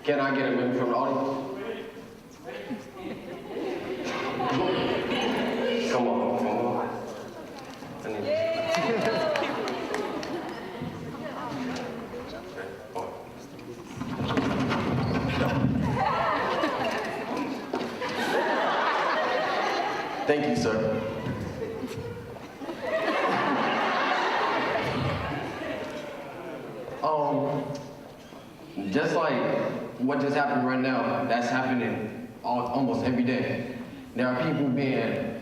Can I get a member from the audience? Come on, come on. I need Thank you, sir. Just like what just happened right now, that's happening almost every day. There are people being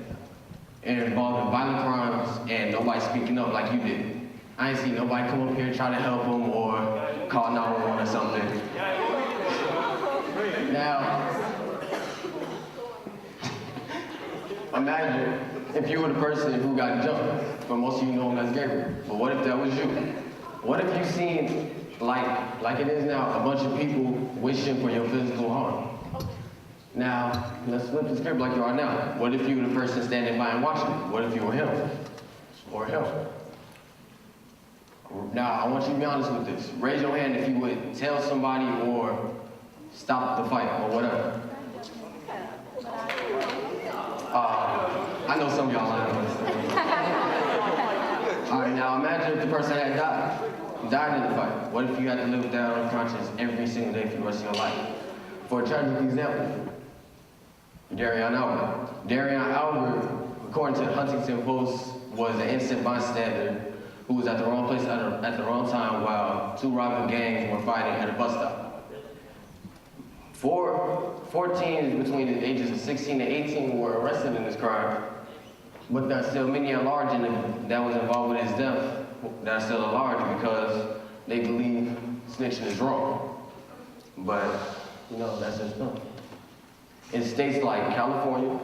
involved in violent crimes and nobody speaking up like you did. I ain't seen nobody come up here and try to help them or call 911 or something. Now, imagine if you were the person who got jumped, but most of you know him as Gabriel. But what if that was you? What if you seen, like it is now, a bunch of people wishing for your physical harm? Now, let's flip the script like you are now. What if you were the person standing by and watching it? What if you were him? Or him? Now, I want you to be honest with this. Raise your hand if you would tell somebody or stop the fight or whatever. I know some of y'all lying on this. All right, now imagine if the person had died in the fight. What if you had to live with that unconscious every single day for the rest of your life? For a tragic example, Darian Albert. Darian Albert, according to the Huntington Post, was an innocent bystander who was at the wrong place at the wrong time while two rival gangs were fighting at a bus stop. 4 teens between the ages of 16 and 18 were arrested in this crime, but there are still many at large that was involved with his death that are still at large because they believe snitching is wrong. But, you know, that's just them. In states like California,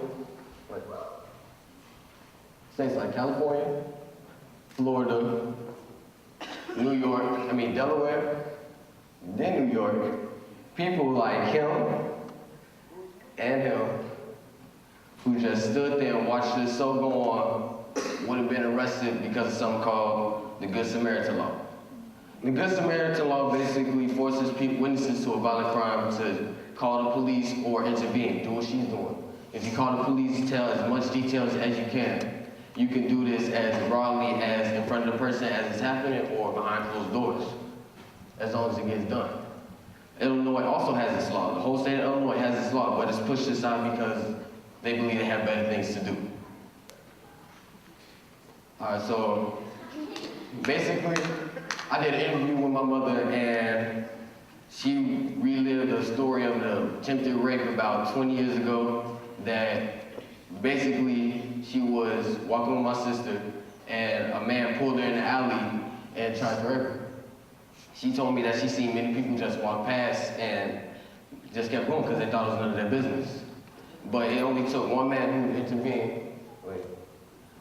Florida, Delaware, then New York, people like him and him who just stood there and watched this so go on would have been arrested because of something called the Good Samaritan Law. The Good Samaritan Law basically forces witnesses to a violent crime to call the police or intervene, do what she's doing. If you call the police, tell as much details as you can. You can do this as broadly as in front of the person as it's happening or behind closed doors, as long as it gets done. Illinois also has this law. The whole state of Illinois has this law, but it's pushed aside because they believe they have better things to do. All right, so basically, I did an interview with my mother, and she relived a story of the attempted rape about 20 years ago that basically she was walking with my sister, and a man pulled her in the alley and tried to rape her. She told me that she seen many people just walk past and just kept going because they thought it was none of their business. But it only took one man who intervened.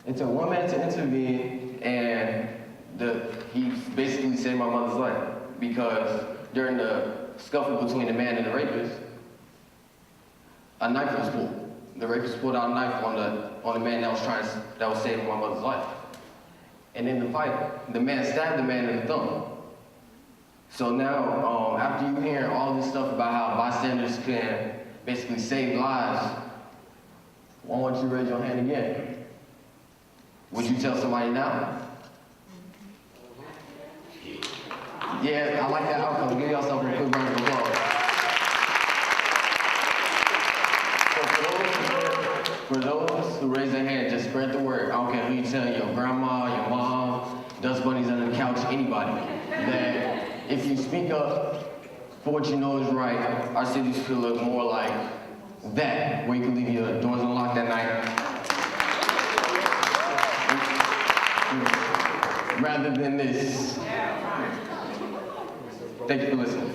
It took one man to intervene, and he basically saved my mother's life because during the scuffle between the man and the rapist, a knife was pulled. The rapist pulled out a knife on the man that was saving my mother's life. And in the fight, the man stabbed the man in the thumb. So now, after you hear all this stuff about how bystanders can basically save lives, I want you to raise your hand again. Would you tell somebody now? Yeah, I like that outcome. Give yourself a quick round of applause. So for those who raise their hand, just spread the word. I don't care who you tell, your grandma, your mom, dust bunnies under the couch, anybody, that if you speak up for what you know is right, our cities could look more like that, where you can leave your doors unlocked at night, rather than this. Thank you for listening.